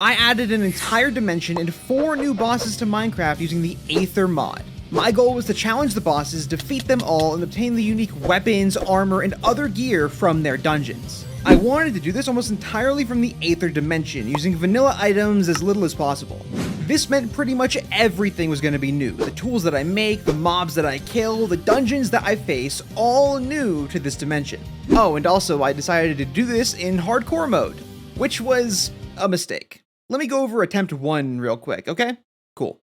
I added an entire dimension and 4 new bosses to Minecraft using the Aether mod. My goal was to challenge the bosses, defeat them all, and obtain the unique weapons, armor, and other gear from their dungeons. I wanted to do this almost entirely from the Aether dimension, using vanilla items as little as possible. This meant pretty much everything was going to be new. The tools that I make, the mobs that I kill, the dungeons that I face, all new to this dimension. Oh, and also I decided to do this in hardcore mode, which was a mistake. Let me go over attempt 1 real quick, okay? Cool.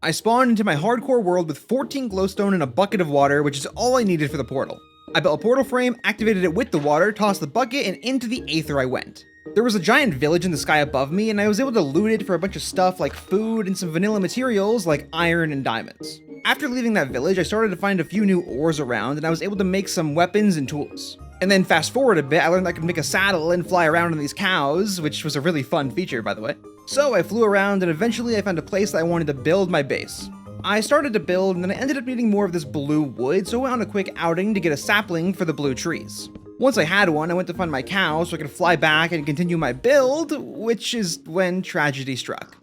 I spawned into my hardcore world with 14 glowstone and a bucket of water, which is all I needed for the portal. I built a portal frame, activated it with the water, tossed the bucket, and into the Aether I went. There was a giant village in the sky above me, and I was able to loot it for a bunch of stuff like food and some vanilla materials like iron and diamonds. After leaving that village, I started to find a few new ores around, and I was able to make some weapons and tools. And then fast forward a bit, I learned I could make a saddle and fly around on these cows, which was a really fun feature, by the way. So I flew around, and eventually I found a place that I wanted to build my base. I started to build, and then I ended up needing more of this blue wood, so I went on a quick outing to get a sapling for the blue trees. Once I had one, I went to find my cow so I could fly back and continue my build, which is when tragedy struck.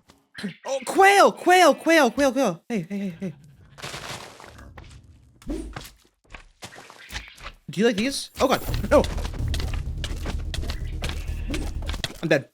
Oh, quail! Quail! Quail! Quail! Quail! Hey. Do you like these? Oh god, no! I'm dead.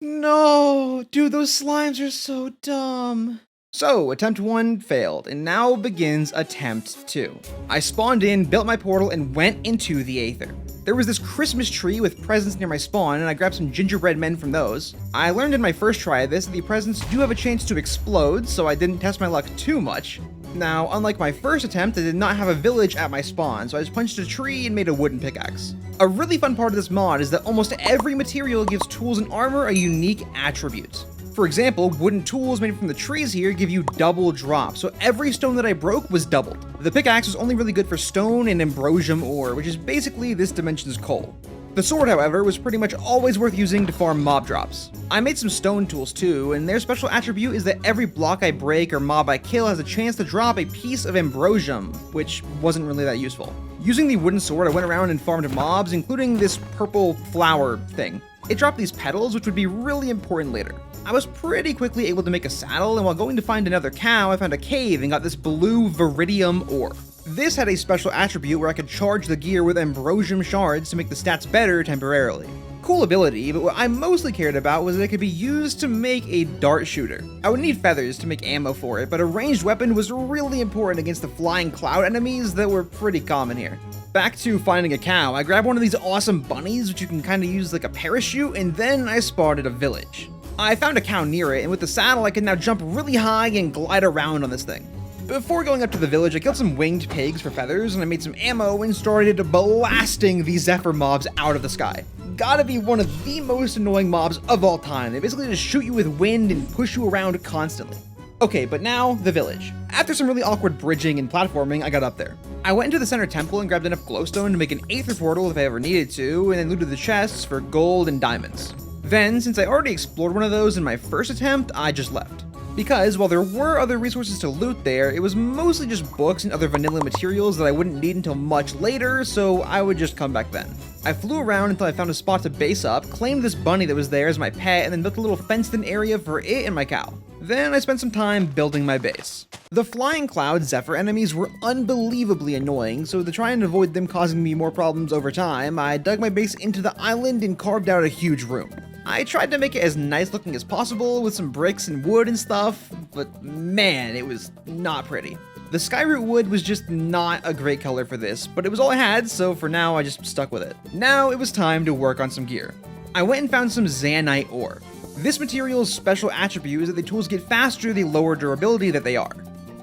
No! Dude, those slimes are so dumb. So, attempt 1 failed, and now begins attempt 2. I spawned in, built my portal, and went into the Aether. There was this Christmas tree with presents near my spawn, and I grabbed some gingerbread men from those. I learned in my first try of this that the presents do have a chance to explode, so I didn't test my luck too much. Now, unlike my first attempt, I did not have a village at my spawn, so I just punched a tree and made a wooden pickaxe. A really fun part of this mod is that almost every material gives tools and armor a unique attribute. For example, wooden tools made from the trees here give you double drop, so every stone that I broke was doubled. The pickaxe was only really good for stone and ambrosium ore, which is basically this dimension's coal. The sword, however, was pretty much always worth using to farm mob drops. I made some stone tools too, and their special attribute is that every block I break or mob I kill has a chance to drop a piece of ambrosium, which wasn't really that useful. Using the wooden sword, I went around and farmed mobs, including this purple flower thing. It dropped these petals, which would be really important later. I was pretty quickly able to make a saddle, and while going to find another cow, I found a cave and got this blue viridium ore. This had a special attribute where I could charge the gear with ambrosium shards to make the stats better temporarily. Cool ability, but what I mostly cared about was that it could be used to make a dart shooter. I would need feathers to make ammo for it, but a ranged weapon was really important against the flying cloud enemies that were pretty common here. Back to finding a cow, I grabbed one of these awesome bunnies, which you can kind of use like a parachute, and then I spotted a village. I found a cow near it, and with the saddle I could now jump really high and glide around on this thing. Before going up to the village, I killed some winged pigs for feathers, and I made some ammo and started blasting these Zephyr mobs out of the sky. Gotta be one of the most annoying mobs of all time. They basically just shoot you with wind and push you around constantly. Okay, but now, the village. After some really awkward bridging and platforming, I got up there. I went into the center temple and grabbed enough glowstone to make an Aether portal if I ever needed to, and then looted the chests for gold and diamonds. Then, since I already explored one of those in my first attempt, I just left. Because while there were other resources to loot there, it was mostly just books and other vanilla materials that I wouldn't need until much later, so I would just come back then. I flew around until I found a spot to base up, claimed this bunny that was there as my pet, and then built a little fenced-in area for it and my cow. Then I spent some time building my base. The flying cloud Zephyr enemies were unbelievably annoying, so to try and avoid them causing me more problems over time, I dug my base into the island and carved out a huge room. I tried to make it as nice looking as possible with some bricks and wood and stuff, but man, it was not pretty. The skyroot wood was just not a great color for this, but it was all I had, so for now I just stuck with it. Now it was time to work on some gear. I went and found some Zanite ore. This material's special attribute is that the tools get faster the lower durability that they are.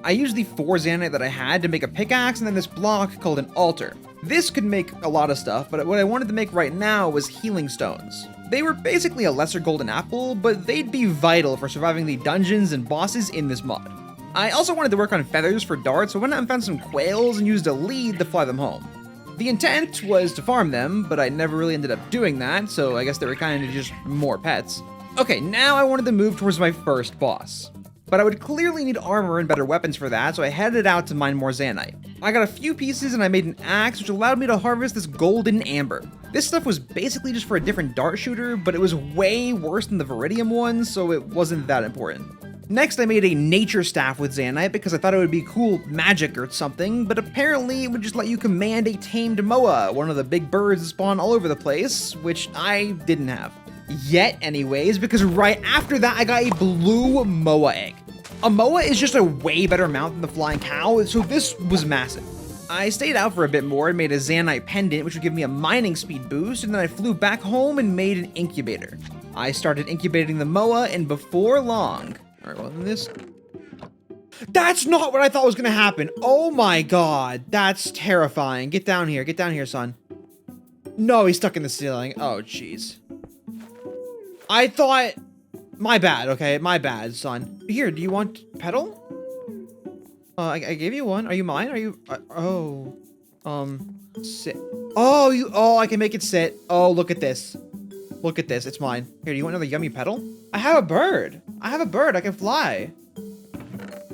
I used the 4 Zanite that I had to make a pickaxe and then this block called an altar. This could make a lot of stuff, but what I wanted to make right now was healing stones. They were basically a lesser golden apple, but they'd be vital for surviving the dungeons and bosses in this mod. I also wanted to work on feathers for darts, so I went out and found some quails and used a lead to fly them home. The intent was to farm them, but I never really ended up doing that, so I guess they were kind of just more pets. Okay, now I wanted to move towards my first boss. But I would clearly need armor and better weapons for that, so I headed out to mine more Zanite. I got a few pieces and I made an axe, which allowed me to harvest this golden amber. This stuff was basically just for a different dart shooter, but it was way worse than the Viridium one, so it wasn't that important. Next, I made a nature staff with Zanite because I thought it would be cool magic or something, but apparently it would just let you command a tamed moa, one of the big birds that spawn all over the place, which I didn't have. Yet anyways, because right after that I got a blue moa egg. A moa is just a way better mount than the flying cow, so this was massive. I stayed out for a bit more and made a Zanite pendant, which would give me a mining speed boost, and then I flew back home and made an incubator. I started incubating the moa, and before long... Alright, well, this... That's not what I thought was gonna happen! Oh my god, that's terrifying. Get down here, son. No, he's stuck in the ceiling. Oh, jeez. I thought... My bad, okay? My bad, son. Here, do you want petal? I gave you one. Are you mine? Are you... sit. Oh, I can make it sit. Oh, look at this. Look at this. It's mine. Here, do you want another yummy petal? I have a bird. I can fly.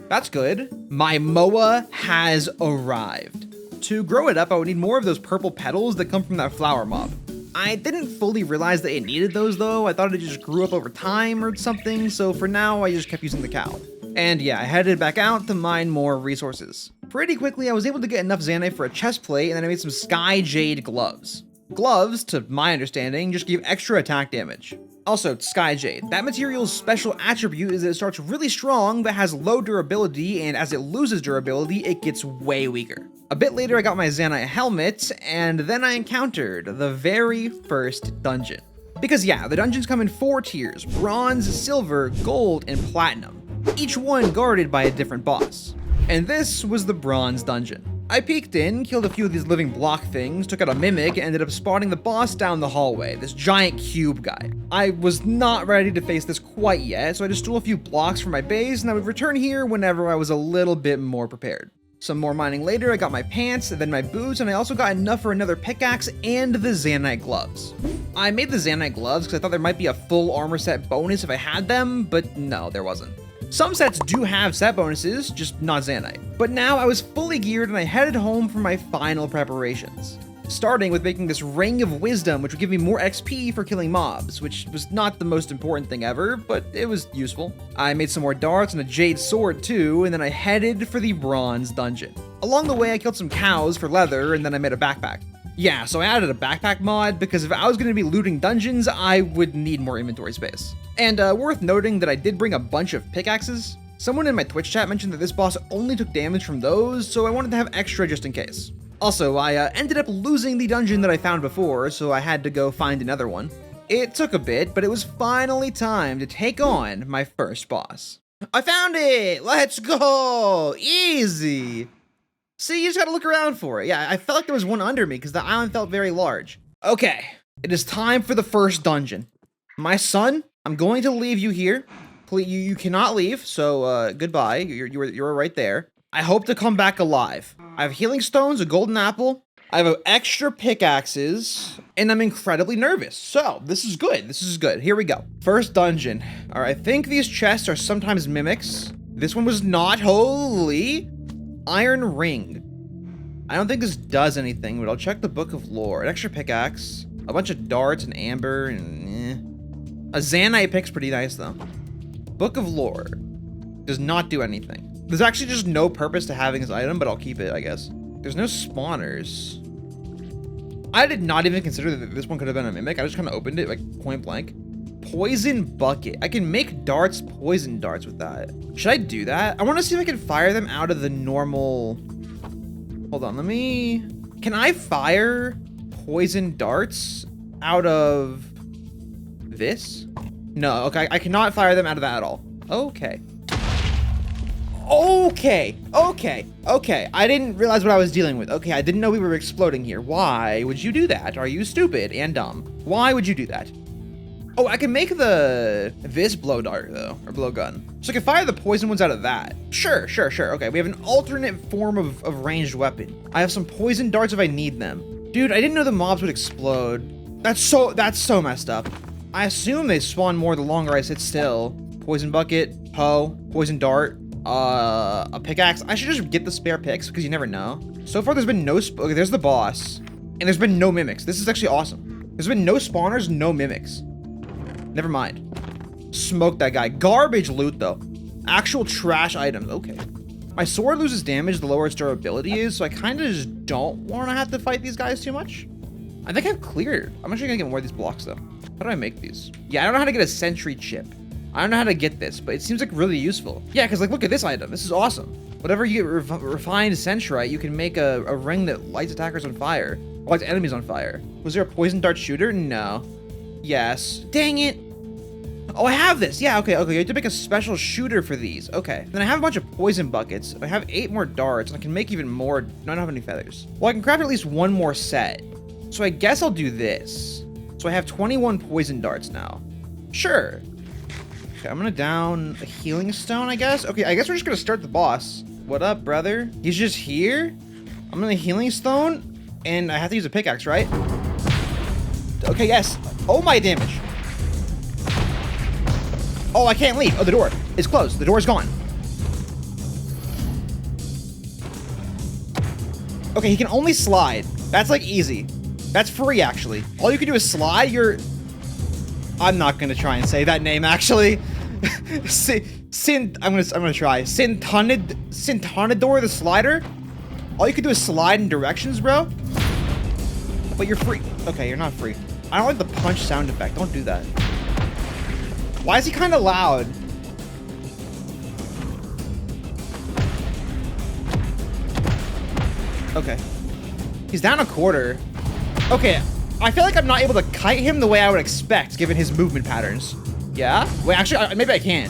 That's good. My moa has arrived. To grow it up, I would need more of those purple petals that come from that flower mob. I didn't fully realize that it needed those though. I thought it just grew up over time or something, so for now I just kept using the cow. And yeah, I headed back out to mine more resources. Pretty quickly I was able to get enough Zanite for a chest plate, and then I made some sky jade gloves. Gloves, to my understanding, just give extra attack damage. Also, sky jade. That material's special attribute is that it starts really strong but has low durability, and as it loses durability, it gets way weaker. A bit later I got my Zanite helmet, and then I encountered the very first dungeon. Because yeah, the dungeons come in 4 tiers: bronze, silver, gold, and platinum, each one guarded by a different boss. And this was the bronze dungeon. I peeked in, killed a few of these living block things, took out a mimic, and ended up spotting the boss down the hallway, this giant cube guy. I was not ready to face this quite yet, so I just stole a few blocks from my base, and I would return here whenever I was a little bit more prepared. Some more mining later, I got my pants, then my boots, and I also got enough for another pickaxe and the Zanite gloves. I made the Zanite gloves because I thought there might be a full armor set bonus if I had them, but no, there wasn't. Some sets do have set bonuses, just not Zanite. But now I was fully geared and I headed home for my final preparations. Starting with making this Ring of Wisdom, which would give me more XP for killing mobs, which was not the most important thing ever, but it was useful. I made some more darts and a jade sword too, and then I headed for the bronze dungeon. Along the way I killed some cows for leather, and then I made a backpack. Yeah, so I added a backpack mod because if I was going to be looting dungeons, I would need more inventory space. And worth noting that I did bring a bunch of pickaxes. Someone in my Twitch chat mentioned that this boss only took damage from those, so I wanted to have extra just in case. Also, I ended up losing the dungeon that I found before, so I had to go find another one. It took a bit, but it was finally time to take on my first boss. I found it! Let's go! Easy! See, you just gotta look around for it. Yeah, I felt like there was one under me because the island felt very large. Okay, it is time for the first dungeon. My son, I'm going to leave you here. Please, you cannot leave, so goodbye. You're right there. I hope to come back alive. I have healing stones, a golden apple. I have extra pickaxes, and I'm incredibly nervous. So, this is good. This is good. Here we go. First dungeon. All right, I think these chests are sometimes mimics. This one was not. Holy. Iron ring. I don't think this does anything, but I'll check the book of lore. An extra pickaxe, a bunch of darts and amber, and a Zanite pick's pretty nice though. Book of lore does not do anything. There's actually just no purpose to having this item, but I'll keep it, I guess. There's no spawners. I did not even consider that this one could have been a mimic. I just kind of opened it like point blank. Poison bucket. I can make darts, poison darts with that. Should I do that? I want to see if I can fire them out of the normal... Hold on, Can I fire poison darts out of this? No, okay, I cannot fire them out of that at all. Okay. Okay. I didn't realize what I was dealing with. Okay, I didn't know we were exploding here. Why would you do that? Are you stupid and dumb? Why would you do that? Oh, I can make this blow dart though, or blow gun. So I can fire the poison ones out of that. Sure. Okay, we have an alternate form of ranged weapon. I have some poison darts if I need them. Dude, I didn't know the mobs would explode. That's so messed up. I assume they spawn more the longer I sit still. poison bucket, hoe, poison dart, a pickaxe. I should just get the spare picks because you never know. So far, there's been no, okay, there's the boss, and there's been no mimics. This is actually awesome. There's been no spawners, no mimics. Never mind. Smoke that guy. Garbage loot though. Actual trash items. Okay. My sword loses damage the lower its durability is, so I kind of just don't want to have to fight these guys too much. I think I've cleared. I'm actually gonna get more of these blocks though. How do I make these? Yeah, I don't know how to get a sentry chip. I don't know how to get this, but it seems like really useful. Yeah, because like, look at this item. This is awesome. Whatever you get refined centrite, you can make a ring that lights attackers on fire. Or lights enemies on fire. Was there a poison dart shooter? No. Yes. Dang it. Oh, I have this. Yeah, okay. You have to make a special shooter for these. Okay. Then I have a bunch of poison buckets. I have 8 more darts, and I can make even more. I don't have any feathers. Well, I can craft at least 1 more set. So I guess I'll do this. So I have 21 poison darts now. Sure. Okay, I'm gonna down a healing stone, I guess. Okay, I guess we're just gonna start the boss. What up, brother? He's just here? I'm gonna healing stone, and I have to use a pickaxe, right? Okay, yes. Oh, my damage. Oh, I can't leave. Oh, the door is closed. The door is gone. Okay, he can only slide. That's like easy. That's free, actually. All you can do is slide. I'm not gonna try and say that name, actually. I'm gonna try. Sintonidor the slider. All you can do is slide in directions, bro. But you're free. Okay, you're not free. I don't like the punch sound effect. Don't do that. Why is he kind of loud? Okay. He's down a quarter. Okay. I feel like I'm not able to kite him the way I would expect, given his movement patterns. Yeah? Wait, actually, maybe I can.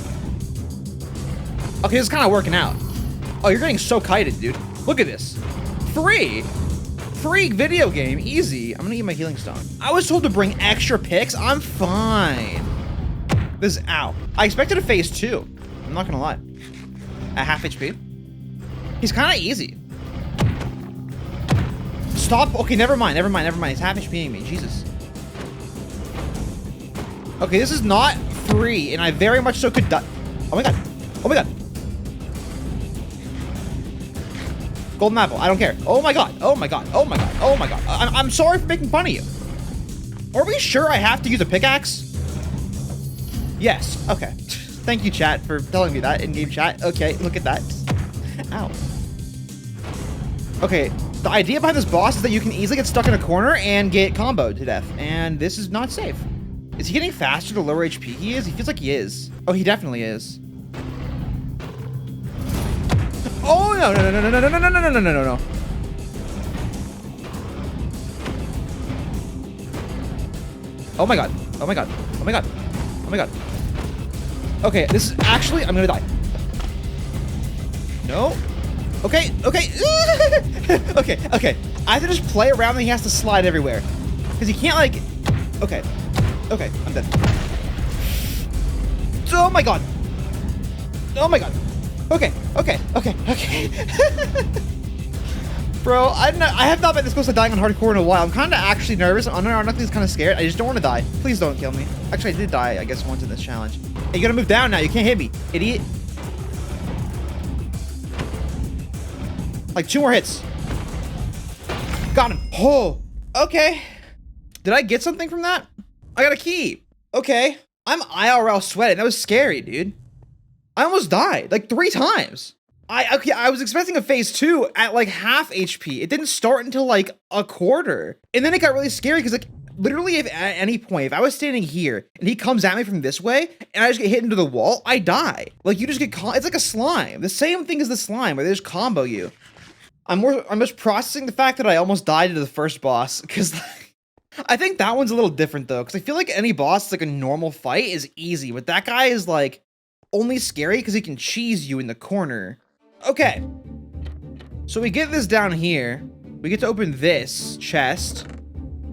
Okay, this is kind of working out. Oh, you're getting so kited, dude. Look at this. Free. Free video game. Easy. I'm gonna eat my healing stone. I was told to bring extra picks. I'm fine. This is, ow. I expected a phase 2. I'm not gonna lie. At half HP. He's kind of easy. Stop. Okay, never mind. He's half HPing me. Jesus. Okay, this is not free, and I very much so could die. Oh my god. Oh my god. Golden apple. I don't care. Oh my god. I'm sorry for making fun of you. Are we sure I have to use a pickaxe? Yes. Okay. Thank you, chat, for telling me that in-game chat. Okay, look at that. Ow. Okay, the idea behind this boss is that you can easily get stuck in a corner and get comboed to death, and this is not safe. Is he getting faster the lower HP he is? He feels like he is. Oh, he definitely is. Oh, no. Oh my god. Okay, this is actually, I'm gonna die. No. Okay. Okay. I have to just play around and he has to slide everywhere. Because he can't like, okay, I'm dead. Oh my god. Okay. Bro, I have not been this close to dying on hardcore in a while. I'm kind of actually nervous. I'm not kind of scared. I just don't want to die. Please don't kill me. Actually, I did die, I guess, once in this challenge. Hey, you gotta move down now. You can't hit me, idiot. Like 2 more hits. Got him. Oh, okay. Did I get something from that? I got a key. Okay. I'm IRL sweating. That was scary, dude. I almost died like 3 times. I was expecting a phase 2 at like half HP. It didn't start until like a quarter. And then it got really scary because like literally if at any point, if I was standing here and he comes at me from this way and I just get hit into the wall, I die. Like you just get it's like a slime. The same thing as the slime where they just combo you. I'm just processing the fact that I almost died to the first boss because like, I think that one's a little different though. Because I feel like any boss like a normal fight is easy, but that guy is like only scary because he can cheese you in the corner. Okay, so we get this down here. We get to open this chest.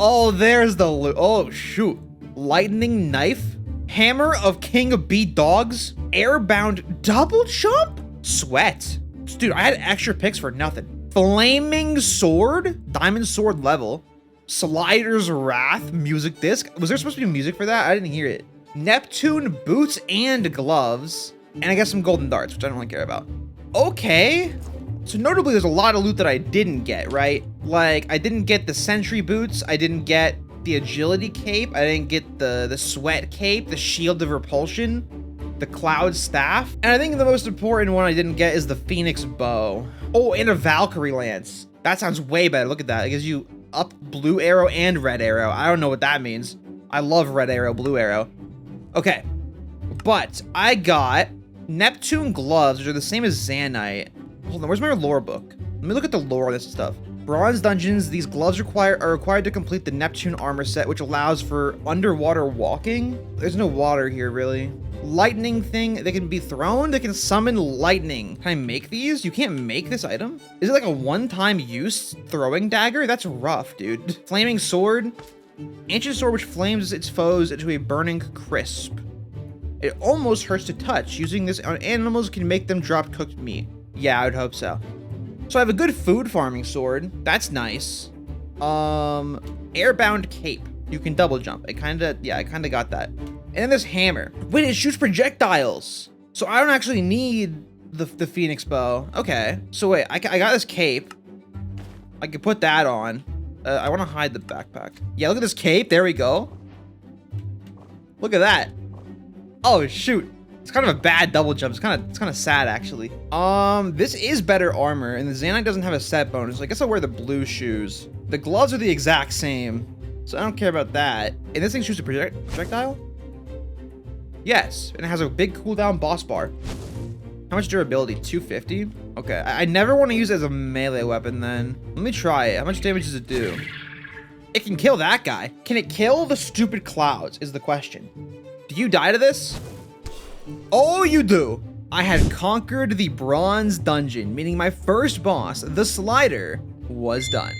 Oh, there's the loot. Oh, shoot. Lightning knife. Hammer of King of Beat Dogs. Airbound double jump. Sweat. Dude, I had extra picks for nothing. Flaming sword. Diamond sword level. Slider's Wrath. Music disc. Was there supposed to be music for that? I didn't hear it. Neptune boots and gloves, and I guess some golden darts, which I don't really care about. Okay. So notably, there's a lot of loot that I didn't get, right? Like, I didn't get the sentry boots, I didn't get the agility cape, I didn't get the sweat cape, the shield of repulsion, the cloud staff, and I think the most important one I didn't get is the phoenix bow. Oh, and a Valkyrie lance. That sounds way better. Look at that. It gives you up blue arrow and red arrow. I don't know what that means. I love red arrow, blue arrow. Okay, but I got Neptune gloves, which are the same as Zanite. Hold on, where's my lore book? Let me look at the lore of this stuff. Bronze dungeons, these gloves are required to complete the Neptune armor set, which allows for underwater walking. There's no water here, really. Lightning thing, they can be thrown, they can summon lightning. Can I make these? You can't make this item? Is it like a one-time use throwing dagger? That's rough, dude. Flaming sword. Ancient sword which flames its foes into a burning crisp. It almost hurts to touch. Using this on animals can make them drop cooked meat. Yeah, I would hope so. So I have a good food farming sword. That's nice. Airbound cape. You can double jump. I kinda got that. And then this hammer. Wait, it shoots projectiles. So I don't actually need the phoenix bow. Okay. So wait, I got this cape. I could put that on. I want to hide the backpack. Yeah, look at this cape. There we go. Look at that. Oh shoot. It's kind of a bad double jump. It's kind of sad actually. This is better armor, and the Zanite doesn't have a set bonus. So I guess I'll wear the blue shoes. The gloves are the exact same, so I don't care about that. And this thing shoots a projectile? Yes, and it has a big cooldown boss bar. How much durability? 250? Okay, I never want to use it as a melee weapon then. Let me try it. How much damage does it do? It can kill that guy. Can it kill the stupid clouds is the question. Do you die to this? Oh, you do. I had conquered the bronze dungeon, meaning my first boss, the slider, was done.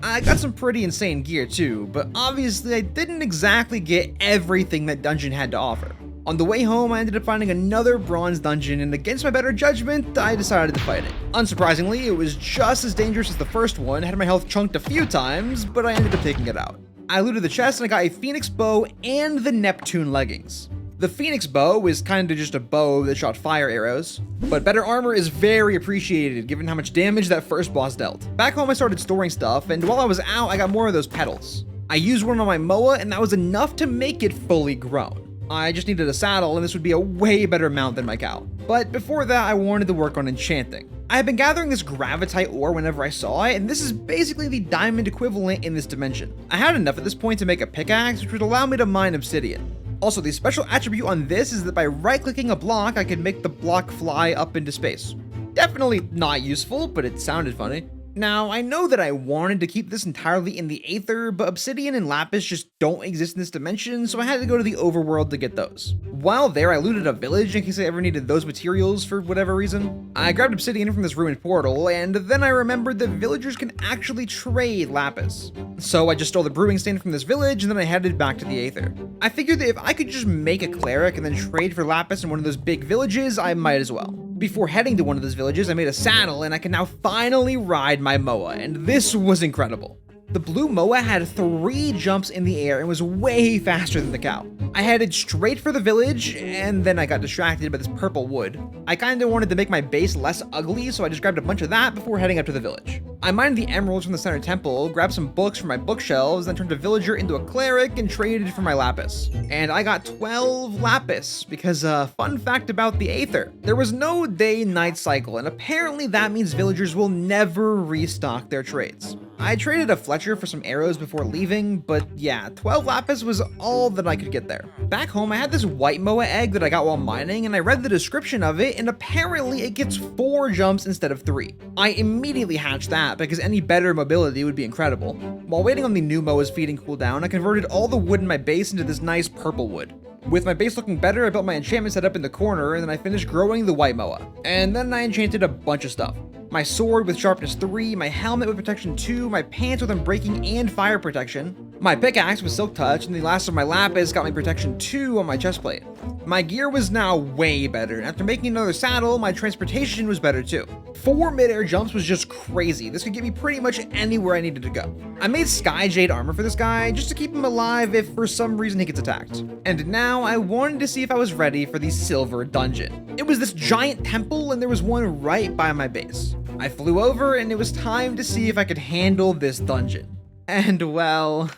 I got some pretty insane gear too, but obviously I didn't exactly get everything that dungeon had to offer. On the way home, I ended up finding another bronze dungeon, and against my better judgment, I decided to fight it. Unsurprisingly, it was just as dangerous as the first one, had my health chunked a few times, but I ended up taking it out. I looted the chest and I got a phoenix bow and the Neptune leggings. The phoenix bow is kind of just a bow that shot fire arrows, but better armor is very appreciated given how much damage that first boss dealt. Back home I started storing stuff, and while I was out I got more of those petals. I used one on my moa and that was enough to make it fully grown. I just needed a saddle and this would be a way better mount than my cow. But before that I wanted to work on enchanting. I had been gathering this gravitite ore whenever I saw it, and this is basically the diamond equivalent in this dimension. I had enough at this point to make a pickaxe which would allow me to mine obsidian. Also, the special attribute on this is that by right-clicking a block, I can make the block fly up into space. Definitely not useful, but it sounded funny. Now, I know that I wanted to keep this entirely in the Aether, but obsidian and lapis just don't exist in this dimension, so I had to go to the overworld to get those. While there, I looted a village in case I ever needed those materials for whatever reason. I grabbed obsidian from this ruined portal, and then I remembered that villagers can actually trade lapis. So I just stole the brewing stand from this village, and then I headed back to the Aether. I figured that if I could just make a cleric and then trade for lapis in one of those big villages, I might as well. Before heading to one of those villages, I made a saddle, and I can now finally ride my moa, and this was incredible. The blue moa had 3 jumps in the air and was way faster than the cow. I headed straight for the village, and then I got distracted by this purple wood. I kinda wanted to make my base less ugly, so I just grabbed a bunch of that before heading up to the village. I mined the emeralds from the center temple, grabbed some books from my bookshelves, then turned a villager into a cleric and traded for my lapis. And I got 12 lapis, because fun fact about the Aether, there was no day-night cycle, and apparently that means villagers will never restock their trades. I traded a Fletcher for some arrows before leaving, but yeah, 12 lapis was all that I could get there. Back home, I had this white moa egg that I got while mining, and I read the description of it, and apparently it gets 4 jumps instead of 3. I immediately hatched that, because any better mobility would be incredible. While waiting on the new moa's feeding cooldown, I converted all the wood in my base into this nice purple wood. With my base looking better, I built my enchantment set up in the corner, and then I finished growing the white moa. And then I enchanted a bunch of stuff. My sword with sharpness 3, my helmet with protection 2, my pants with unbreaking and fire protection, My pickaxe was silk touch, and the last of my lapis got me protection 2 on my chestplate. My gear was now way better, and after making another saddle, my transportation was better too. 4 mid-air jumps was just crazy. This could get me pretty much anywhere I needed to go. I made sky jade armor for this guy just to keep him alive if for some reason he gets attacked. And now I wanted to see if I was ready for the silver dungeon. It was this giant temple, and there was one right by my base. I flew over, and it was time to see if I could handle this dungeon. And well,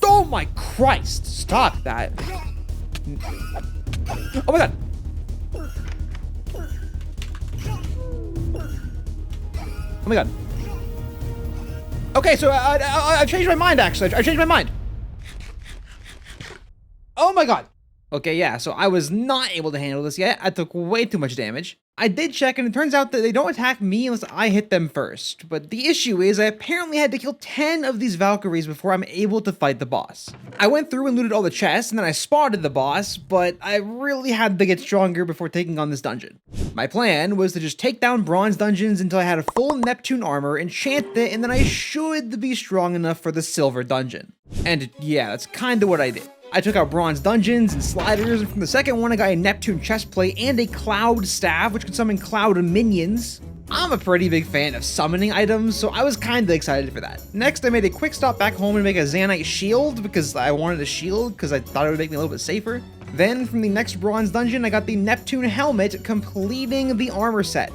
oh my Christ, stop that. Oh my God. Oh my God. Okay, so I've changed my mind, actually. I've changed my mind. Oh my God. Okay, yeah, so I was not able to handle this yet. I took way too much damage. I did check, and it turns out that they don't attack me unless I hit them first. But the issue is I apparently had to kill 10 of these Valkyries before I'm able to fight the boss. I went through and looted all the chests, and then I spotted the boss, but I really had to get stronger before taking on this dungeon. My plan was to just take down bronze dungeons until I had a full Neptune armor, enchant it, and then I should be strong enough for the silver dungeon. And yeah, that's kinda what I did. I took out bronze dungeons and sliders, and from the second one I got a Neptune chestplate and a cloud staff, which can summon cloud minions. I'm a pretty big fan of summoning items, so I was kinda excited for that. Next, I made a quick stop back home to make a Zanite shield, because I wanted a shield, because I thought it would make me a little bit safer. Then, from the next bronze dungeon, I got the Neptune helmet, completing the armor set.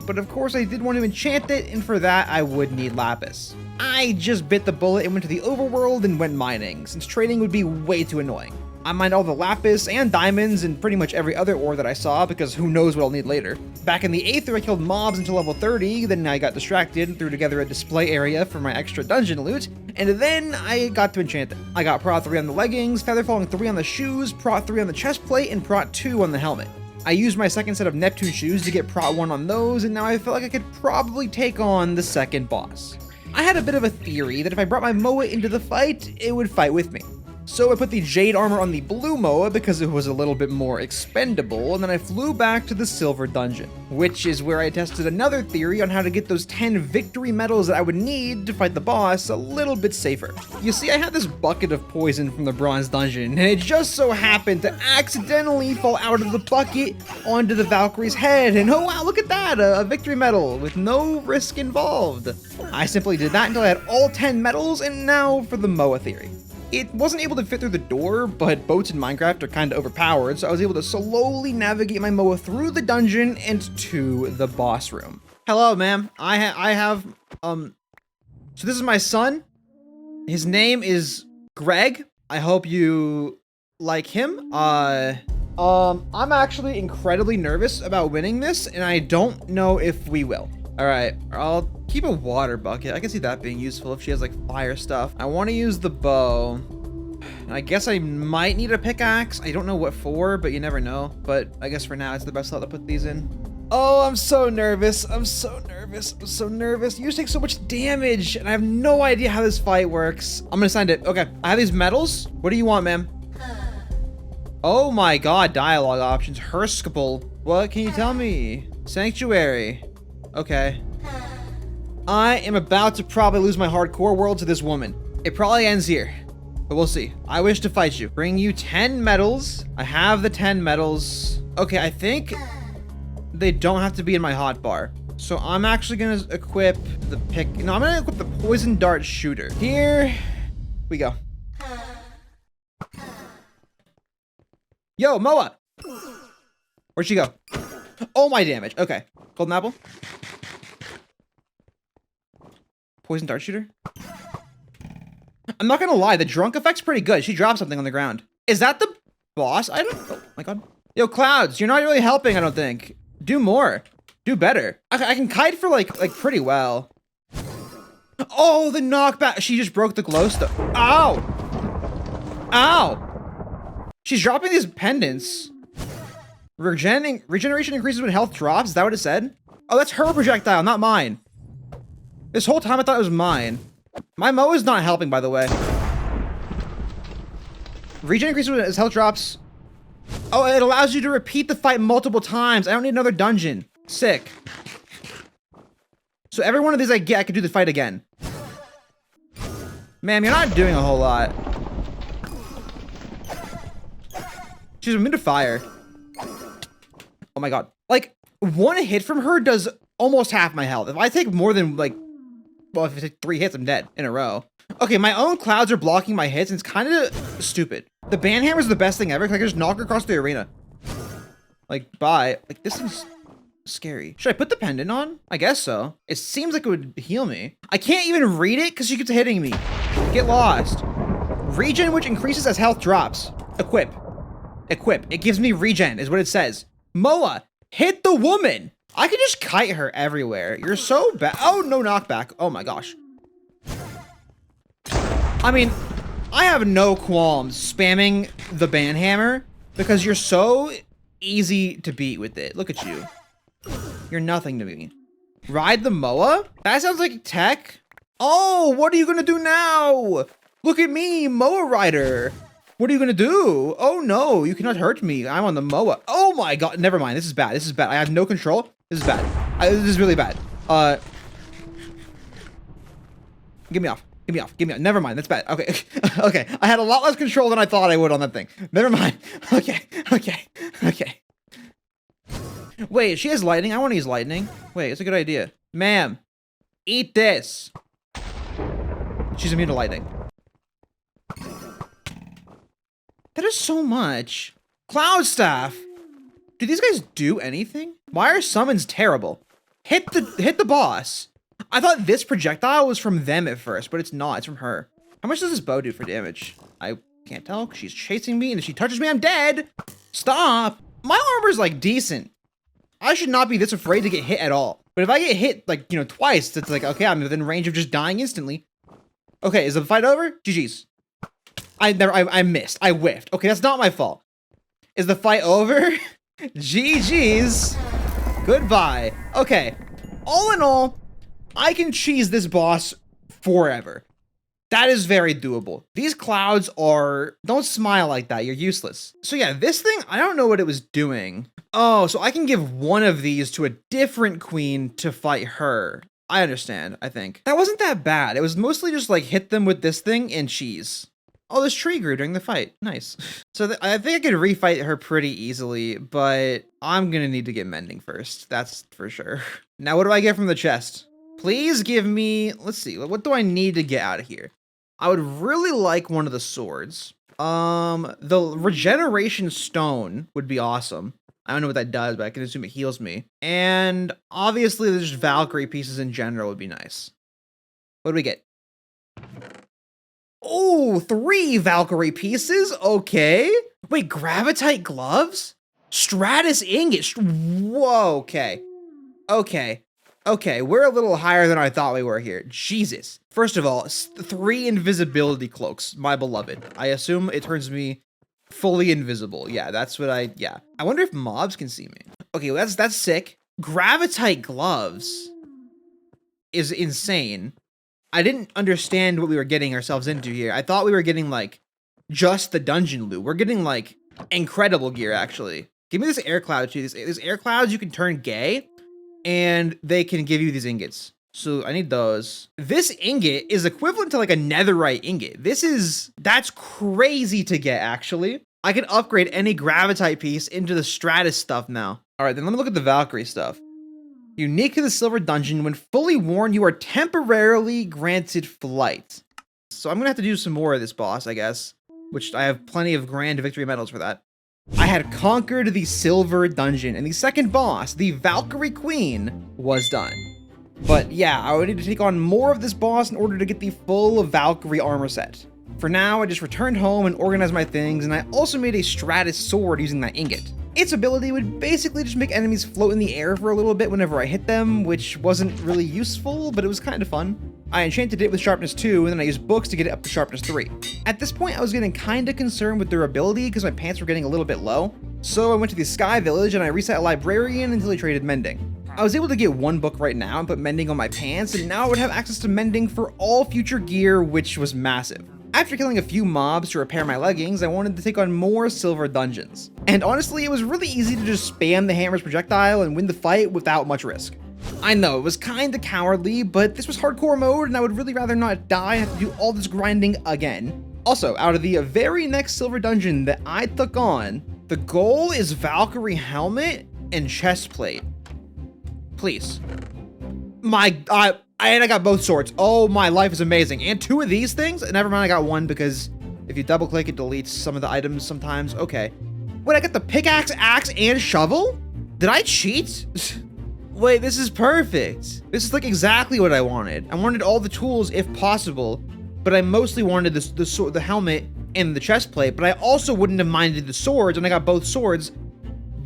But of course I did want to enchant it, and for that I would need lapis. I just bit the bullet and went to the overworld and went mining, since trading would be way too annoying. I mined all the lapis and diamonds and pretty much every other ore that I saw, because who knows what I'll need later. Back in the Aether, I killed mobs until level 30, then I got distracted and threw together a display area for my extra dungeon loot, and then I got to enchant it. I got Prot 3 on the leggings, Feather Falling 3 on the shoes, Prot 3 on the chestplate, and Prot 2 on the helmet. I used my second set of Neptune shoes to get Prot 1 on those, and now I felt like I could probably take on the second boss. I had a bit of a theory that if I brought my moa into the fight, it would fight with me. So I put the jade armor on the blue moa because it was a little bit more expendable, and then I flew back to the silver dungeon, which is where I tested another theory on how to get those 10 victory medals that I would need to fight the boss a little bit safer. You see, I had this bucket of poison from the bronze dungeon, and it just so happened to accidentally fall out of the bucket onto the Valkyrie's head, and oh wow, look at that, a victory medal with no risk involved. I simply did that until I had all 10 medals, and now for the moa theory. It wasn't able to fit through the door, but boats in Minecraft are kind of overpowered, so I was able to slowly navigate my moa through the dungeon and to the boss room. Hello, ma'am. I have, so this is my son. His name is Greg. I hope you like him. I'm actually incredibly nervous about winning this, and I don't know if we will. All right, I'll keep a water bucket. I can see that being useful if she has like fire stuff. I want to use the bow. I guess I might need a pickaxe. I don't know what for, but you never know. But I guess for now, it's the best slot to put these in. Oh, I'm so nervous. I'm so nervous. I'm so nervous. You just take so much damage, and I have no idea how this fight works. I'm gonna send it. Okay, I have these medals. What do you want, ma'am? Oh my God, dialogue options. Herskable. What can you tell me? Sanctuary. Okay. I am about to probably lose my hardcore world to this woman. It probably ends here, but we'll see. I wish to fight you. Bring you 10 medals. I have the 10 medals. Okay, I think they don't have to be in my hotbar. So I'm actually gonna equip the I'm gonna equip the poison dart shooter. Here we go. Yo, Moa! Where'd she go? Oh, my damage. Okay. Golden apple. Poison dart shooter. I'm not gonna lie, the drunk effect's pretty good. She dropped something on the ground. Is that the boss? I don't. Oh my God. Yo, Clouds, you're not really helping. I don't think. Do more. Do better. I can kite for like pretty well. Oh, the knockback. She just broke the glow stuff. Ow. Ow. She's dropping these pendants. Regeneration increases when health drops. Is that what it said? Oh, that's her projectile, not mine. This whole time I thought it was mine. My Mo is not helping, by the way. Regen increases when his health drops. Oh, it allows you to repeat the fight multiple times. I don't need another dungeon. Sick. So every one of these I get, I can do the fight again. Ma'am, you're not doing a whole lot. She's immune to fire. Oh my god. Like, one hit from her does almost half my health. If I take more than, like, well, if I take 3 hits, I'm dead in a row. Okay, my own clouds are blocking my hits, and it's kind of stupid. The banhammer is the best thing ever, because I can just knock her across the arena. Like, bye. Like, this is scary. Should I put the pendant on? I guess so. It seems like it would heal me. I can't even read it, because she keeps hitting me. Get lost. Regen, which increases as health drops. Equip. Equip. It gives me regen, is what it says. Moa, hit the woman. I can just kite her everywhere. You're so bad. Oh, no knockback. Oh my gosh. I mean, I have no qualms spamming the banhammer because you're so easy to beat with it. Look at you. You're nothing to me. Ride the Moa? That sounds like tech. Oh, what are you gonna do now? Look at me, Moa Rider. What are you gonna do? Oh no, you cannot hurt me. I'm on the Moa. Oh my god, never mind. This is bad. This is bad. I have no control. This is bad. This is really bad. Get me off. Get me off. Get me off. Never mind. That's bad. Okay. Okay. I had a lot less control than I thought I would on that thing. Never mind. Okay. Okay. Okay. Wait, she has lightning. I want to use lightning. Wait, it's a good idea. Ma'am, eat this. She's immune to lightning. That is so much. Cloud Staff. Do these guys do anything? Why are summons terrible? Hit the boss. I thought this projectile was from them at first, but it's not. It's from her. How much does this bow do for damage? I can't tell. She's chasing me, and if she touches me, I'm dead. Stop. My armor's like decent. I should not be this afraid to get hit at all. But if I get hit like, you know, twice, it's like, okay, I'm within range of just dying instantly. Okay, is the fight over? GG's. I missed. I whiffed. Okay, that's not my fault. Is the fight over? GG's. Goodbye. Okay. All in all, I can cheese this boss forever. That is very doable. These clouds are... Don't smile like that. You're useless. So yeah, this thing, I don't know what it was doing. Oh, so I can give one of these to a different queen to fight her. I understand, I think. That wasn't that bad. It was mostly just like hit them with this thing and cheese. Oh, this tree grew during the fight. Nice. So I think I could refight her pretty easily, but I'm gonna need to get mending first. That's for sure. Now, what do I get from the chest? Please give me, let's see, what do I need to get out of here? I would really like one of the swords. The regeneration stone would be awesome. I don't know what that does, but I can assume it heals me. And obviously, there's just Valkyrie pieces in general would be nice. What do we get? Oh, 3 Valkyrie pieces? Okay. Wait, Gravitite gloves? Stratus ingot? Whoa, okay. Okay. Okay, we're a little higher than I thought we were here. Jesus. First of all, 3 invisibility cloaks, my beloved. I assume it turns me fully invisible. Yeah, that's what yeah. I wonder if mobs can see me. Okay, well, that's sick. Gravitite gloves is insane. I didn't understand what we were getting ourselves into here. I thought we were getting, like, just the dungeon loot. We're getting, like, incredible gear, actually. Give me this air cloud, too. This air clouds you can turn gay, and they can give you these ingots. So I need those. This ingot is equivalent to, like, a netherite ingot. That's crazy to get, actually. I can upgrade any gravitite piece into the Stratus stuff now. All right, then let me look at the Valkyrie stuff. Unique to the Silver Dungeon, when fully worn, you are temporarily granted flight. So I'm gonna have to do some more of this boss, I guess, which I have plenty of grand victory medals for that. I had conquered the Silver Dungeon, and the second boss, the Valkyrie Queen, was done. But yeah, I would need to take on more of this boss in order to get the full Valkyrie armor set. For now, I just returned home and organized my things, and I also made a Stratus sword using that ingot. Its ability would basically just make enemies float in the air for a little bit whenever I hit them, which wasn't really useful, but it was kind of fun. I enchanted it with sharpness 2, and then I used books to get it up to sharpness 3. At this point, I was getting kinda concerned with durability because my pants were getting a little bit low, so I went to the Sky Village and I reset a librarian until he traded mending. I was able to get 1 book right now and put mending on my pants, and now I would have access to mending for all future gear, which was massive. After killing a few mobs to repair my leggings, I wanted to take on more silver dungeons. And honestly, it was really easy to just spam the hammer's projectile and win the fight without much risk. I know, it was kinda cowardly, but this was hardcore mode and I would really rather not die and have to do all this grinding again. Also, out of the very next silver dungeon that I took on, The goal is Valkyrie helmet and chest plate. Please. And I got both swords. Oh, my life is amazing. And 2 of these things? Never mind, I got 1 because if you double click, it deletes some of the items sometimes. Okay. Wait, I got the pickaxe, axe, and shovel? Did I cheat? Wait, this is perfect. This is like exactly what I wanted. I wanted all the tools if possible, but I mostly wanted the helmet and the chest plate, but I also wouldn't have minded the swords, and I got both swords,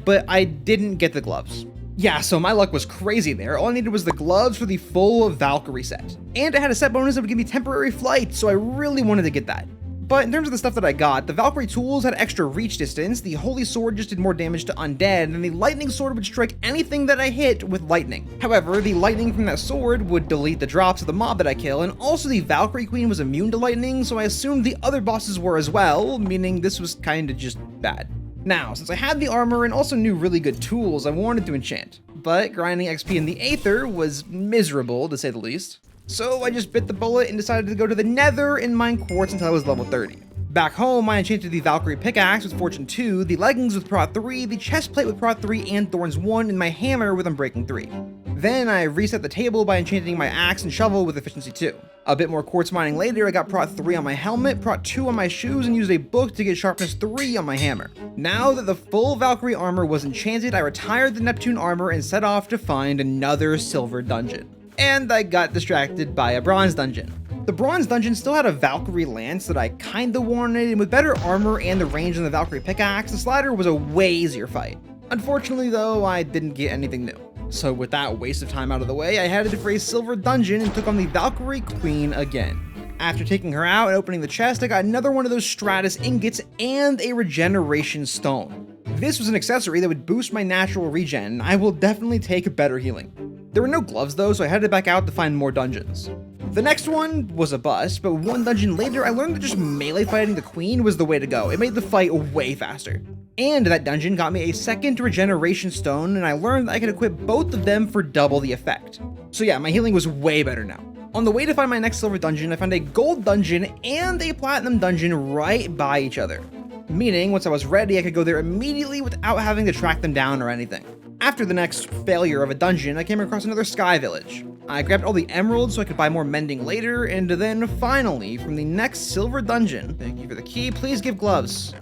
but I didn't get the gloves. Yeah, so my luck was crazy there. All I needed was the gloves for the full Valkyrie set. And it had a set bonus that would give me temporary flight, so I really wanted to get that. But in terms of the stuff that I got, the Valkyrie tools had extra reach distance, the Holy Sword just did more damage to undead, and the Lightning Sword would strike anything that I hit with lightning. However, the lightning from that sword would delete the drops of the mob that I kill, and also the Valkyrie Queen was immune to lightning, so I assumed the other bosses were as well, meaning this was kinda just bad. Now, since I had the armor and also knew really good tools, I wanted to enchant. But grinding XP in the Aether was miserable, to say the least. So I just bit the bullet and decided to go to the Nether and mine quartz until I was level 30. Back home, I enchanted the Valkyrie pickaxe with Fortune 2, the leggings with Prot 3, the chest plate with Prot 3 and Thorns 1, and my hammer with Unbreaking 3. Then I reset the table by enchanting my axe and shovel with Efficiency 2. A bit more quartz mining later, I got Prot 3 on my helmet, Prot 2 on my shoes, and used a book to get Sharpness 3 on my hammer. Now that the full Valkyrie armor was enchanted, I retired the Neptune armor and set off to find another silver dungeon. And I got distracted by a bronze dungeon. The bronze dungeon still had a Valkyrie lance that I kinda wanted, and with better armor and the range on the Valkyrie pickaxe, the slider was a way easier fight. Unfortunately though, I didn't get anything new. So with that waste of time out of the way, I headed for a silver dungeon and took on the Valkyrie Queen again. After taking her out and opening the chest, I got another one of those Stratus ingots and a regeneration stone. This was an accessory that would boost my natural regen, and I will definitely take better healing. There were no gloves though, so I headed back out to find more dungeons. The next one was a bust, but 1 dungeon later, I learned that just melee fighting the queen was the way to go. It made the fight way faster. And that dungeon got me a second regeneration stone, and I learned that I could equip both of them for double the effect. So yeah, my healing was way better now. On the way to find my next silver dungeon, I found a gold dungeon and a platinum dungeon right by each other. Meaning, once I was ready, I could go there immediately without having to track them down or anything. After the next failure of a dungeon, I came across another sky village. I grabbed all the emeralds so I could buy more mending later, and then finally, from the next silver dungeon, thank you for the key, please give gloves.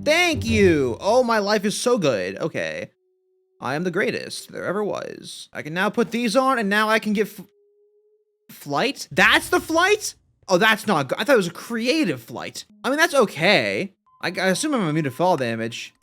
Thank you! Oh, my life is so good. Okay. I am the greatest there ever was. I can now put these on, and now I can get flight? That's the flight? Oh, that's not good. I thought it was a creative flight. I mean, that's okay. I assume I'm immune to fall damage.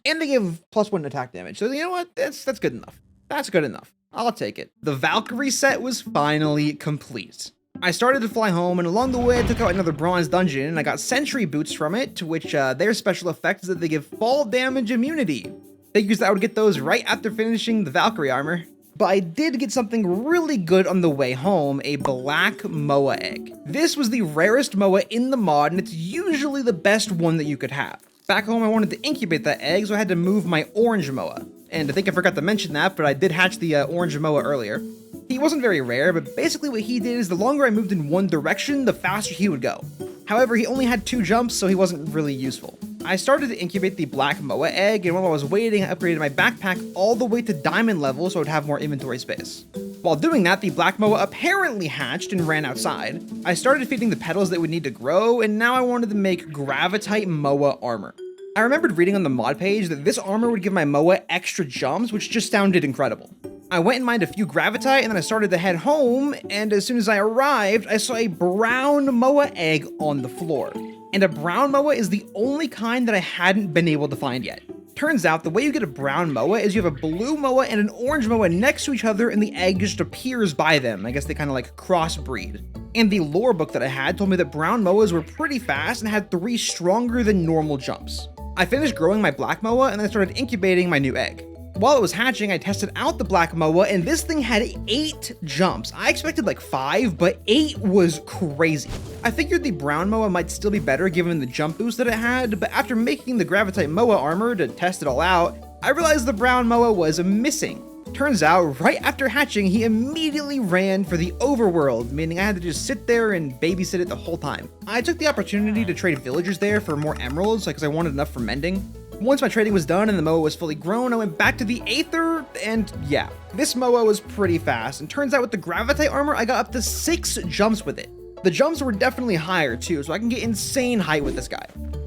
And they give +1 attack damage. So you know what? That's good enough. That's good enough. I'll take it. The Valkyrie set was finally complete. I started to fly home, and along the way I took out another bronze dungeon, and I got sentry boots from it, to which their special effect is that they give fall damage immunity. Figures that I would get those right after finishing the Valkyrie armor. But I did get something really good on the way home, a black moa egg. This was the rarest moa in the mod, and it's usually the best one that you could have. Back home, I wanted to incubate that egg, so I had to move my orange moa. And I think I forgot to mention that, but I did hatch the orange moa earlier. He wasn't very rare, but basically what he did is the longer I moved in one direction, the faster he would go. However, he only had 2 jumps, so he wasn't really useful. I started to incubate the black moa egg, and while I was waiting, I upgraded my backpack all the way to diamond level so I would have more inventory space. While doing that, the black moa apparently hatched and ran outside. I started feeding the petals that would need to grow, and now I wanted to make gravitite moa armor. I remembered reading on the mod page that this armor would give my moa extra jumps, which just sounded incredible. I went and mined a few gravitite, and then I started to head home, and as soon as I arrived, I saw a brown moa egg on the floor. And a brown moa is the only kind that I hadn't been able to find yet. Turns out, the way you get a brown moa is you have a blue moa and an orange moa next to each other, and the egg just appears by them. I guess they kind of like crossbreed. And the lore book that I had told me that brown moas were pretty fast and had 3 stronger than normal jumps. I finished growing my black moa, and then I started incubating my new egg. While it was hatching, I tested out the black moa, and this thing had 8 jumps. I expected like 5, but 8 was crazy. I figured the brown moa might still be better given the jump boost that it had, but after making the gravitite moa armor to test it all out, I realized the brown moa was missing. Turns out, right after hatching, he immediately ran for the overworld, meaning I had to just sit there and babysit it the whole time. I took the opportunity to trade villagers there for more emeralds, because I wanted enough for mending. Once my trading was done and the moa was fully grown, I went back to the Aether, and yeah, this moa was pretty fast, and turns out with the Gravitite armor, I got up to 6 jumps with it. The jumps were definitely higher too, so I can get insane height with this guy.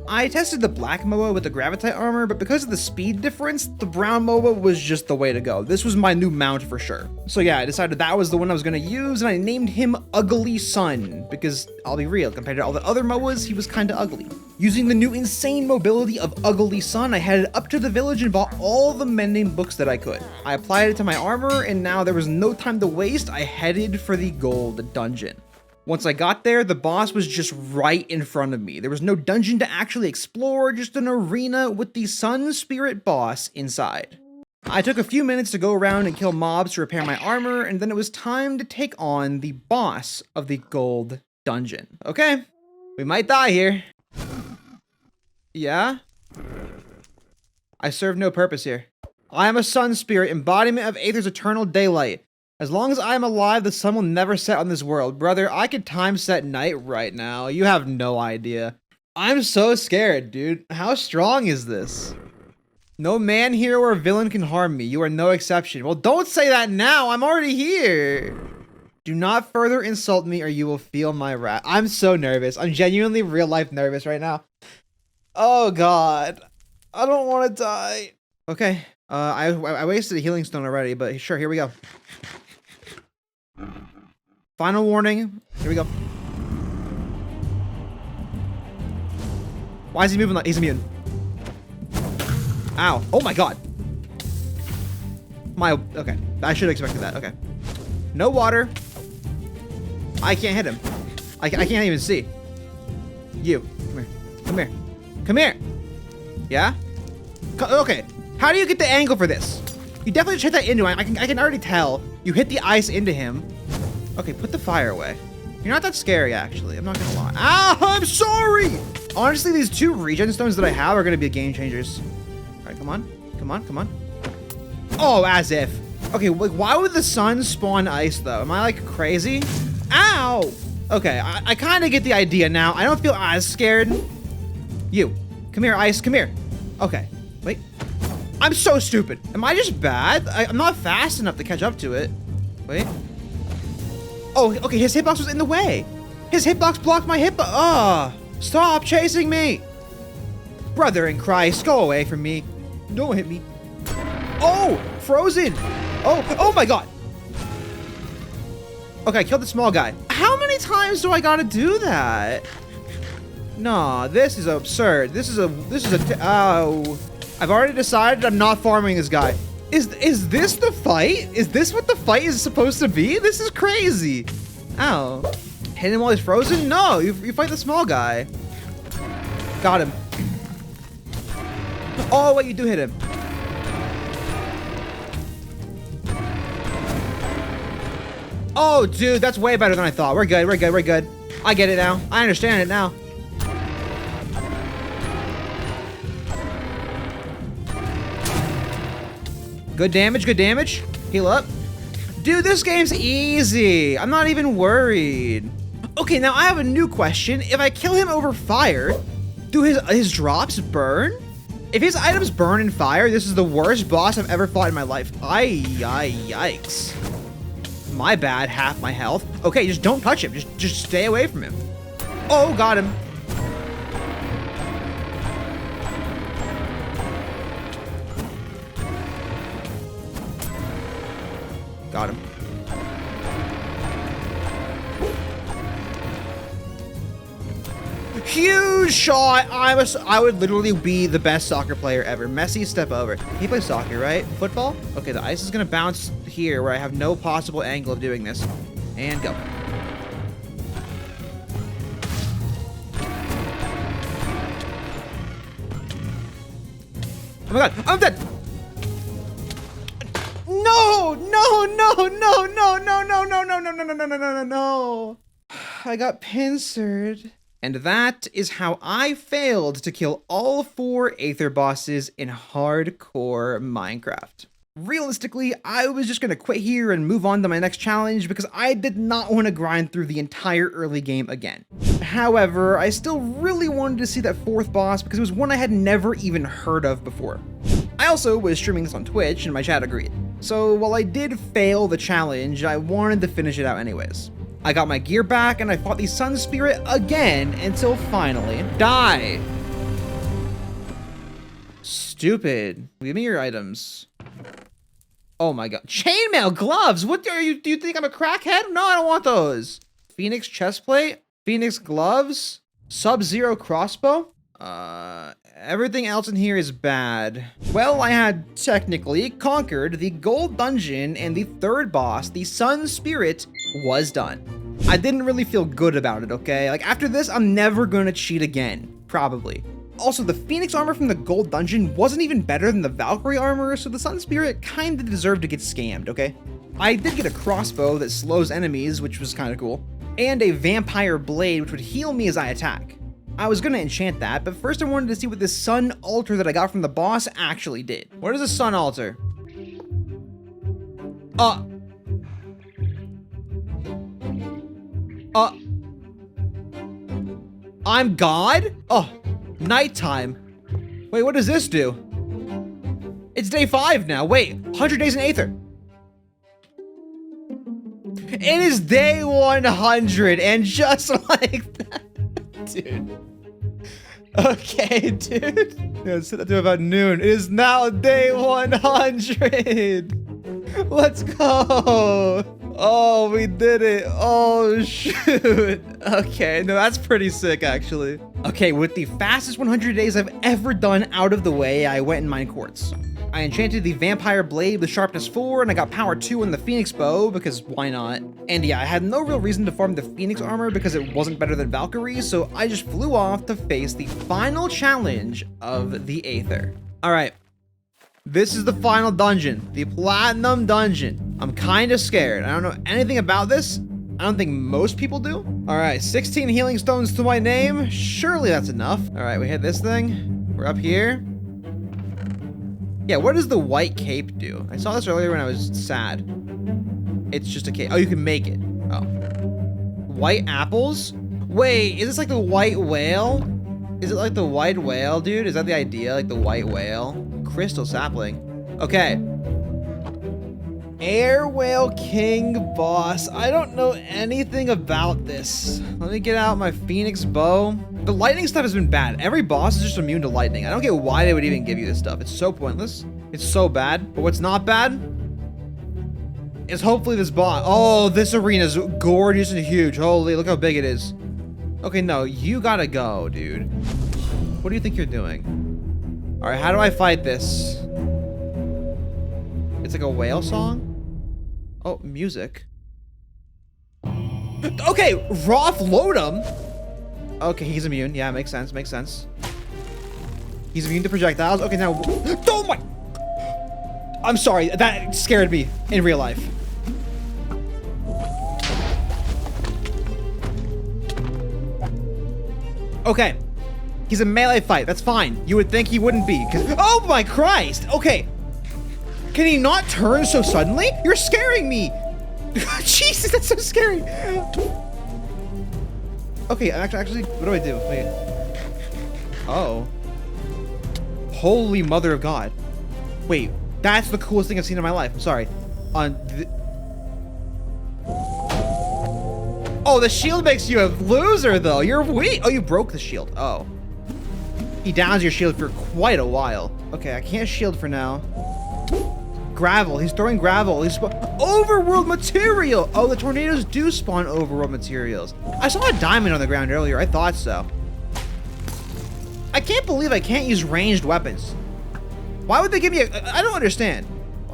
I tested the black moa with the Gravitite armor, but because of the speed difference, the brown moa was just the way to go. This was my new mount for sure. So yeah, I decided that was the one I was gonna use, and I named him Ugly Sun, because I'll be real, compared to all the other moas, he was kinda ugly. Using the new insane mobility of Ugly Sun, I headed up to the village and bought all the mending books that I could. I applied it to my armor, and now there was no time to waste. I headed for the gold dungeon. Once I got there, the boss was just right in front of me. There was no dungeon to actually explore, just an arena with the Sun Spirit boss inside. I took a few minutes to go around and kill mobs to repair my armor, and then it was time to take on the boss of the gold dungeon. Okay, we might die here. Yeah? I serve no purpose here. I am a Sun Spirit, embodiment of Aether's eternal daylight. As long as I am alive, the sun will never set on this world. Brother, I could time set night right now. You have no idea. I'm so scared, dude. How strong is this? No man, hero, or villain can harm me. You are no exception. Well, don't say that now. I'm already here. Do not further insult me or you will feel my wrath. I'm so nervous. I'm genuinely real life nervous right now. Oh, God. I don't want to die. Okay. I wasted a healing stone already, but sure, here we go. Final warning. Here we go. Why is he moving like he's immune? Ow. Oh my god. Okay. I should have expected that. Okay. No water. I can't hit him. I can't even see. You. Come here. Come here. Come here. Yeah? Okay. How do you get the angle for this? You definitely hit that into him. I can already tell. You hit the ice into him. Okay, put the fire away. You're not that scary, actually. I'm not gonna lie. Ow, I'm sorry! Honestly, these 2 regen stones that I have are gonna be game changers. All right, come on. Come on, come on. Oh, as if. Okay, like, why would the sun spawn ice, though? Am I, like, crazy? Ow! Okay, I kind of get the idea now. I don't feel as scared. You. Come here, ice. Come here. Okay. Wait. I'm so stupid. Am I just bad? I'm not fast enough to catch up to it. Wait. Oh, okay, his hitbox was in the way. His hitbox blocked my hitbox. Ah, stop chasing me. Brother in Christ, go away from me. Don't hit me. Oh, frozen. Oh my god. Okay, I killed the small guy. How many times do I gotta do that? Nah, this is absurd. This is oh. I've already decided I'm not farming this guy. Is this the fight? Is this what the fight is supposed to be? This is crazy. Ow. Hit him while he's frozen? No, you fight the small guy. Got him. Oh, wait, you do hit him. Oh, dude, that's way better than I thought. We're good, we're good, we're good. I get it now. I understand it now. Good damage, good damage. Heal up. Dude, this game's easy. I'm not even worried. Okay, now I have a new question. If I kill him over fire, do his drops burn? If his items burn in fire, this is the worst boss I've ever fought in my life. Yikes. My bad, half my health. Okay, just don't touch him. Just stay away from him. Oh, got him. Got him. Huge shot! I would literally be the best soccer player ever. Messi, step over. He plays soccer, right? Football? Okay, the ice is gonna bounce here where I have no possible angle of doing this. And go. Oh my god, I'm dead! No! No, no, no, no, no, no, no, no, no, no, no, no, no, no, no. I got pincered. And that is how I failed to kill all 4 Aether bosses in hardcore Minecraft. Realistically, I was just gonna quit here and move on to my next challenge because I did not want to grind through the entire early game again. However, I still really wanted to see that fourth boss because it was one I had never even heard of before. I also was streaming this on Twitch and my chat agreed. So while I did fail the challenge, I wanted to finish it out anyways. I got my gear back and I fought the Sun Spirit again until finally die. Stupid. Give me your items. Oh my god. Chainmail gloves! What are you? Do you think I'm a crackhead? No, I don't want those. Phoenix chestplate? Phoenix gloves? Sub-Zero crossbow? Everything else in here is bad. Well, I had technically conquered the gold dungeon and the third boss, the Sun Spirit, was done. I didn't really feel good about it, okay? Like, after this, I'm never gonna cheat again. Probably. Also, the Phoenix armor from the gold dungeon wasn't even better than the Valkyrie armor, so the Sun Spirit kinda deserved to get scammed, okay? I did get a crossbow that slows enemies, which was kinda cool, and a vampire blade, which would heal me as I attack. I was gonna enchant that, but first I wanted to see what this sun altar that I got from the boss actually did. What is a sun altar? I'm God? Oh, nighttime. Wait, what does this do? It's day 5 now. Wait, 100 days in Aether. It is day 100, and just like that, dude. Okay, dude. Yeah, set that to about noon. It is now day 100. Let's go. Oh, we did it. Oh, shoot. Okay, no, that's pretty sick, actually. Okay, with the fastest 100 days I've ever done out of the way, I went in mine quartz. I enchanted the Vampire Blade with Sharpness 4, and I got Power 2 on the Phoenix Bow, because why not? And yeah, I had no real reason to farm the Phoenix Armor because it wasn't better than Valkyrie, so I just flew off to face the final challenge of the Aether. Alright, this is the final dungeon, the Platinum Dungeon. I'm kinda scared. I don't know anything about this. I don't think most people do. Alright, 16 healing stones to my name. Surely that's enough. Alright, we hit this thing. We're up here. Yeah, what does the white cape do? I saw this earlier when I was sad. It's just a cape. Oh, you can make it. Oh. White apples? Wait, is this like the white whale? Is it like the white whale, dude? Is that the idea? Like the white whale? Crystal sapling. Okay. Air Whale King boss. I don't know anything about this. Let me get out my Phoenix bow. The lightning stuff has been bad. Every boss is just immune to lightning. I don't get why they would even give you this stuff. It's so pointless. It's so bad. But what's not bad is hopefully this boss. Oh, this arena is gorgeous and huge. Holy, look how big it is. Okay, no, you gotta go, dude. What do you think you're doing? All right, how do I fight this? It's like a whale song? Oh, music. Okay, Roth Lodum. Okay, he's immune. Yeah, makes sense, makes sense. He's immune to projectiles. Okay, now, oh my! I'm sorry, that scared me in real life. Okay, he's a melee fight, that's fine. You would think he wouldn't be, because, oh my Christ! Okay, can he not turn so suddenly? You're scaring me! Jesus, that's so scary! Okay, actually, what do I do? Wait. Oh. Holy mother of God. Wait, that's the coolest thing I've seen in my life. I'm sorry. Oh, the shield makes you a loser, though. You're weak. Oh, you broke the shield. Oh. He downs your shield for quite a while. Okay, I can't shield for now. Gravel. He's throwing gravel. He's overworld material. Oh, the tornadoes do spawn overworld materials. I saw a diamond on the ground earlier. I thought so. I can't believe I can't use ranged weapons. Why would they give me a... I don't understand.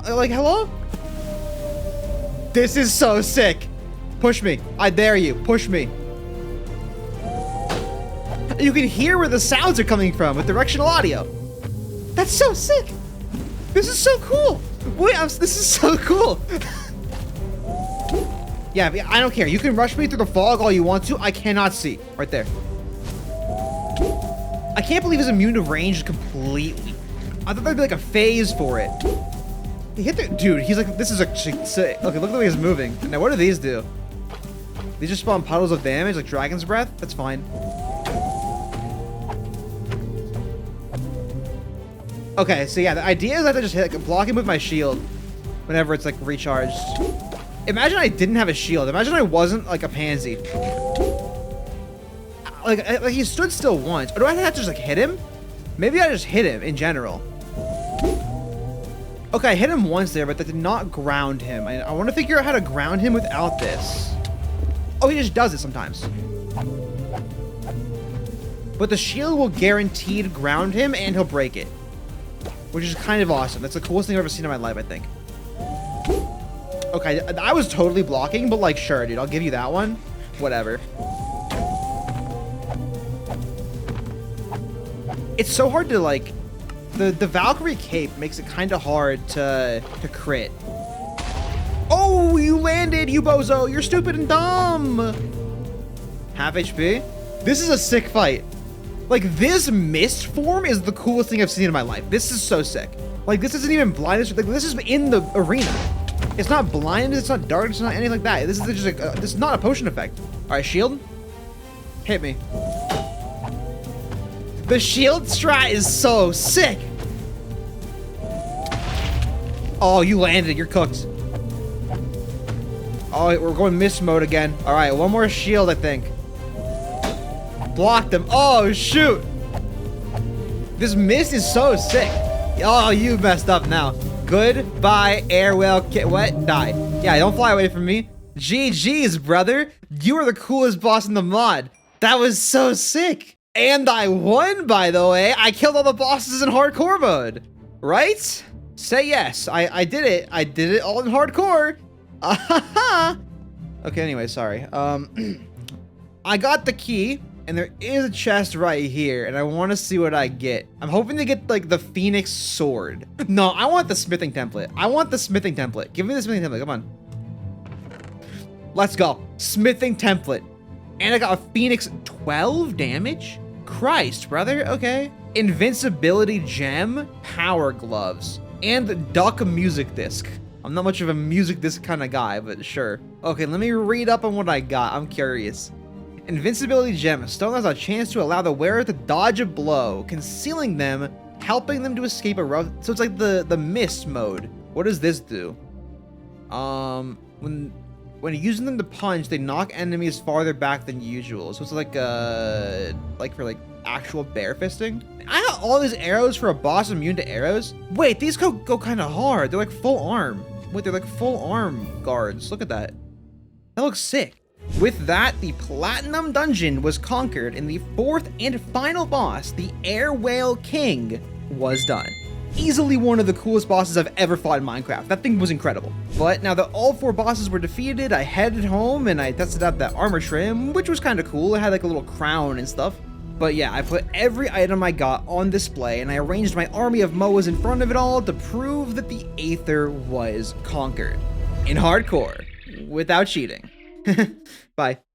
Like, hello? This is so sick. Push me. I dare you. Push me. You can hear where the sounds are coming from with directional audio. That's so sick. This is so cool. Wait, this is so cool. Yeah, I don't care. You can rush me through the fog all you want to. I cannot see. Right there. I can't believe he's immune to range completely. I thought there'd be like a phase for it. He hit the dude. He's like, this is actually sick. Okay, look at the way he's moving. Now, what do these do? These just spawn puddles of damage, like Dragon's Breath. That's fine. Okay, so yeah, the idea is that I just hit, like, block him with my shield whenever it's like recharged. Imagine I didn't have a shield. Imagine I wasn't like a pansy. Like he stood still once. Or do I have to just like hit him? Maybe I just hit him in general. Okay, I hit him once there, but that did not ground him. I want to figure out how to ground him without this. Oh, he just does it sometimes. But the shield will guaranteed ground him and he'll break it. Which is kind of awesome. That's the coolest thing I've ever seen in my life, I think. Okay, I was totally blocking, but like, sure, dude, I'll give you that one. Whatever. It's so hard to like, the Valkyrie cape makes it kind of hard to crit. Oh, you landed, you bozo. You're stupid and dumb. Half HP. This is a sick fight. Like, this mist form is the coolest thing I've seen in my life. This is so sick. Like, this isn't even blindness. Like, this is in the arena. It's not blindness. It's not dark. It's not anything like that. This is just like, this is not a potion effect. All right, shield. Hit me. The shield strat is so sick. Oh, you landed. You're cooked. Oh, we're going mist mode again. All right, one more shield, I think. Blocked him. Oh, shoot. This mist is so sick. Oh, you messed up now. Goodbye, airwheel. What? Die. Yeah, don't fly away from me. GG's, brother. You are the coolest boss in the mod. That was so sick. And I won, by the way. I killed all the bosses in hardcore mode. Right? Say yes. I did it. I did it all in hardcore. Okay, anyway, sorry. I got the key. And there is a chest right here, and I want to see what I get. I'm hoping to get, like, the Phoenix Sword. No, I want the smithing template. I want the smithing template. Give me the smithing template. Come on. Let's go. Smithing template. And I got a Phoenix 12 damage? Christ, brother. Okay. Invincibility gem, power gloves, and duck music disc. I'm not much of a music disc kind of guy, but sure. Okay, let me read up on what I got. I'm curious. Invincibility gem. Stone has a chance to allow the wearer to dodge a blow, concealing them, helping them to escape a rough. So it's like the mist mode. What does this do? When using them to punch, they knock enemies farther back than usual. So it's like for actual bear fisting. I got all these arrows for a boss immune to arrows. Wait, these go kind of hard. They're like full arm. Wait, they're like full arm guards. Look at that. That looks sick. With that, the Platinum Dungeon was conquered, and the fourth and final boss, the Air Whale King, was done. Easily one of the coolest bosses I've ever fought in Minecraft. That thing was incredible. But now that all four bosses were defeated, I headed home and I tested out that armor trim, which was kind of cool. It had like a little crown and stuff. But yeah, I put every item I got on display, and I arranged my army of moas in front of it all to prove that the Aether was conquered. In hardcore, without cheating. Bye.